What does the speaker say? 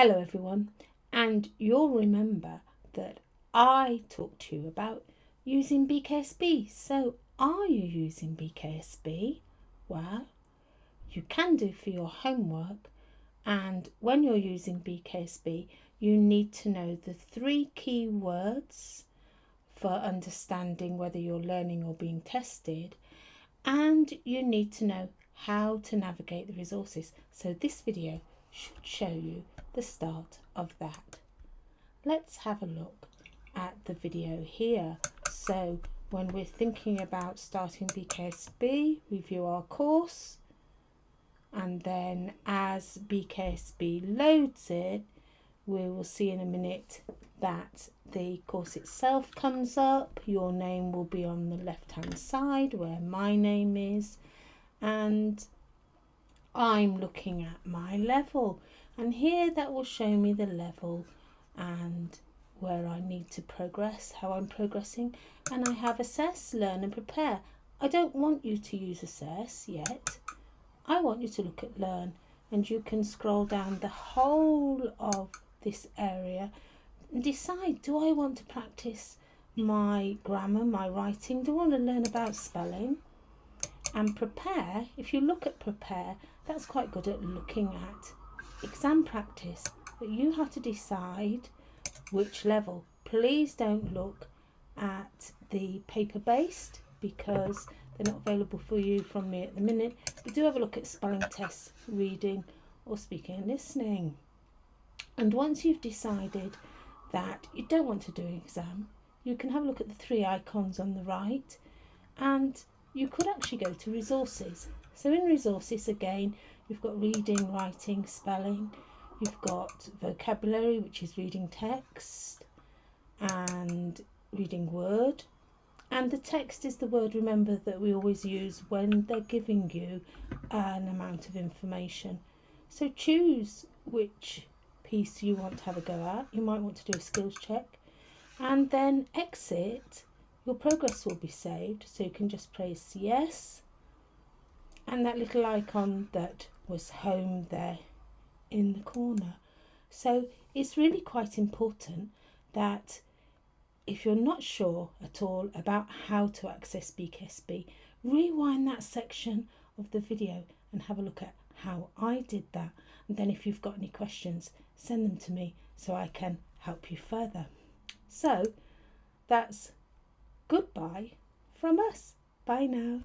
Hello everyone, and you'll remember that I talked to you about using BKSB. So are you using BKSB? Well, you can do for your homework, and when you're using BKSB you need to know the 3 key words for understanding whether you're learning or being tested, and you need to know how to navigate the resources. So this video should show you the start of that. Let's have a look at the video here. So when we're thinking about starting BKSB, we view our course, and then as BKSB loads it, we will see in a minute that the course itself comes up. Your name will be on the left hand side where my name is, and I'm looking at my level, and here that will show me the level and where I need to progress, how I'm progressing. And I have assess, learn and prepare. I don't want you to use assess yet. I want you to look at learn, and you can scroll down the whole of this area and decide, do I want to practice my grammar, my writing? Do I want to learn about spelling? And prepare, if you look at prepare, that's quite good at looking at exam practice, but you have to decide which level. Please don't look at the paper based because they're not available for you from me at the minute, but do have a look at spelling tests, reading or speaking and listening. And once you've decided that you don't want to do an exam, you can have a look at the 3 icons on the right, and you could actually go to resources. So in resources, again, you've got reading, writing, spelling, you've got vocabulary, which is reading text and reading word, and the text is the word, remember, that we always use when they're giving you an amount of information. So choose which piece you want to have a go at. You might want to do a skills check, and then exit. Your progress will be saved, so you can just press yes, and that little icon that was home there in the corner. So it's really quite important that if you're not sure at all about how to access BKSB, rewind that section of the video and have a look at how I did that. And then if you've got any questions, send them to me so I can help you further. So that's goodbye from us. Bye now.